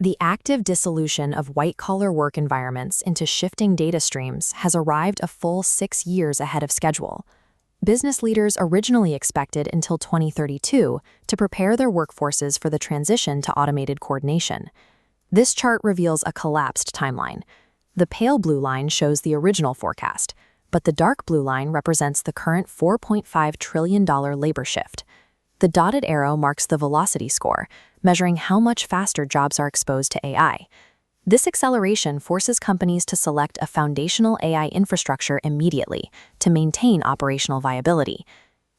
The active dissolution of white-collar work environments into shifting data streams has arrived a full 6 years ahead of schedule. Business leaders originally expected until 2032 to prepare their workforces for the transition to automated coordination. This chart reveals a collapsed timeline. The pale blue line shows the original forecast, but the dark blue line represents the current $4.5 trillion labor shift. The dotted arrow marks the velocity score, measuring how much faster jobs are exposed to AI. This acceleration forces companies to select a foundational AI infrastructure immediately to maintain operational viability.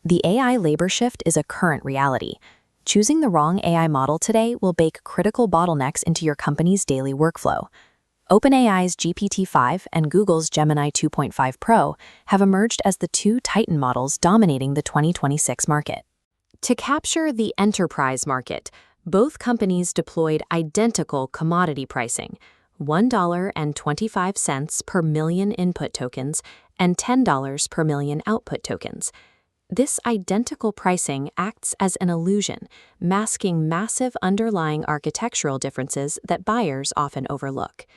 The AI labor shift is a current reality. Choosing the wrong AI model today will bake critical bottlenecks into your company's daily workflow. OpenAI's GPT-5 and Google's Gemini 2.5 Pro have emerged as the two titan models dominating the 2026 market. To capture the enterprise market, both companies deployed identical commodity pricing, $1.25 per million input tokens and $10 per million output tokens. This identical pricing acts as an illusion, masking massive underlying architectural differences that buyers often overlook.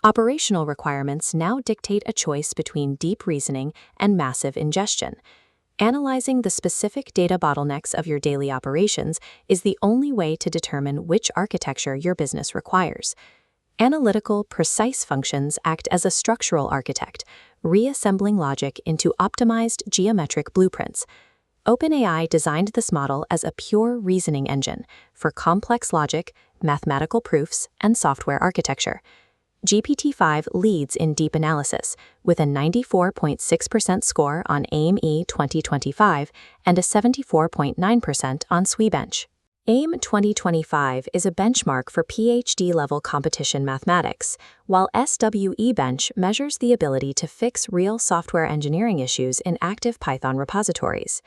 Operational requirements now dictate a choice between deep reasoning and massive ingestion. Analyzing the specific data bottlenecks of your daily operations is the only way to determine which architecture your business requires. Analytical, precise functions act as a structural architect, reassembling logic into optimized geometric blueprints. OpenAI designed this model as a pure reasoning engine for complex logic, mathematical proofs, and software architecture. GPT-5 leads in deep analysis, with a 94.6% score on AIME 2025 and a 74.9% on SWE-bench. AIME 2025 is a benchmark for PhD-level competition mathematics, while SWE-bench measures the ability to fix real software engineering issues in active Python repositories.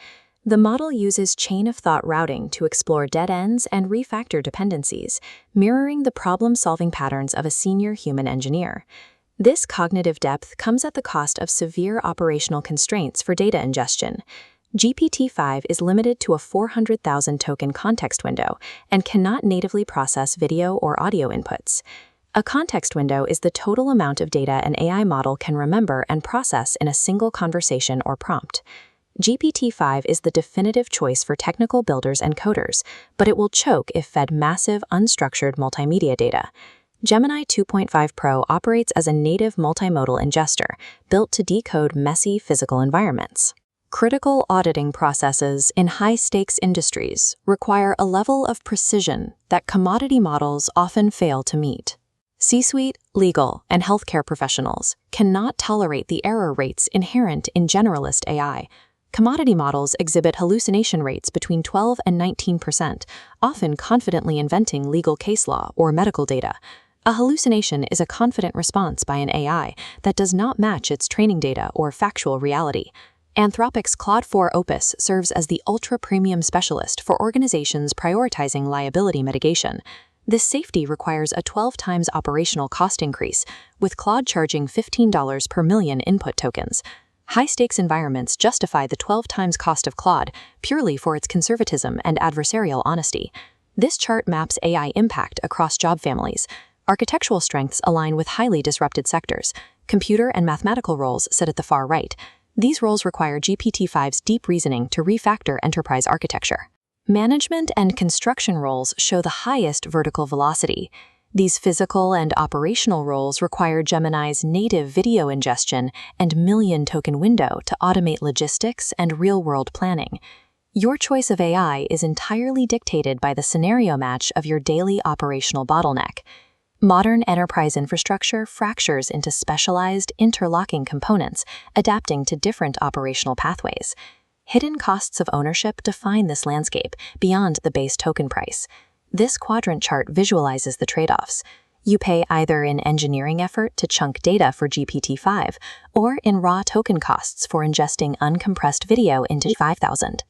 The model uses chain-of-thought routing to explore dead ends and refactor dependencies, mirroring the problem-solving patterns of a senior human engineer. This cognitive depth comes at the cost of severe operational constraints for data ingestion. GPT-5 is limited to a 400,000 token context window and cannot natively process video or audio inputs. A context window is the total amount of data an AI model can remember and process in a single conversation or prompt. GPT-5 is the definitive choice for technical builders and coders, but it will choke if fed massive, unstructured multimedia data. Gemini 2.5 Pro operates as a native multimodal ingester, built to decode messy physical environments. Critical auditing processes in high-stakes industries require a level of precision that commodity models often fail to meet. C-suite, legal, and healthcare professionals cannot tolerate the error rates inherent in generalist AI. Commodity models exhibit hallucination rates between 12 and 19%, often confidently inventing legal case law or medical data. A hallucination is a confident response by an AI that does not match its training data or factual reality. Anthropic's Claude 4 Opus serves as the ultra-premium specialist for organizations prioritizing liability mitigation. This safety requires a 12 times operational cost increase, with Claude charging $15 per million input tokens. High-stakes environments justify the 12 times cost of Claude purely for its conservatism and adversarial honesty. This chart maps AI impact across job families. Architectural strengths align with highly disrupted sectors. Computer and mathematical roles sit at the far right. These roles require GPT-5's deep reasoning to refactor enterprise architecture. Management and construction roles show the highest vertical velocity. These physical and operational roles require Gemini's native video ingestion and million-token window to automate logistics and real-world planning. Your choice of AI is entirely dictated by the scenario match of your daily operational bottleneck. Modern enterprise infrastructure fractures into specialized, interlocking components, adapting to different operational pathways. Hidden costs of ownership define this landscape beyond the base token price. This quadrant chart visualizes the trade-offs. You pay either in engineering effort to chunk data for GPT-5 or in raw token costs for ingesting uncompressed video into 5,000.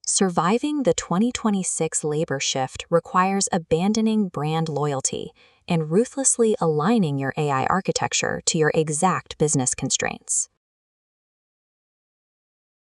Surviving the 2026 labor shift requires abandoning brand loyalty and ruthlessly aligning your AI architecture to your exact business constraints.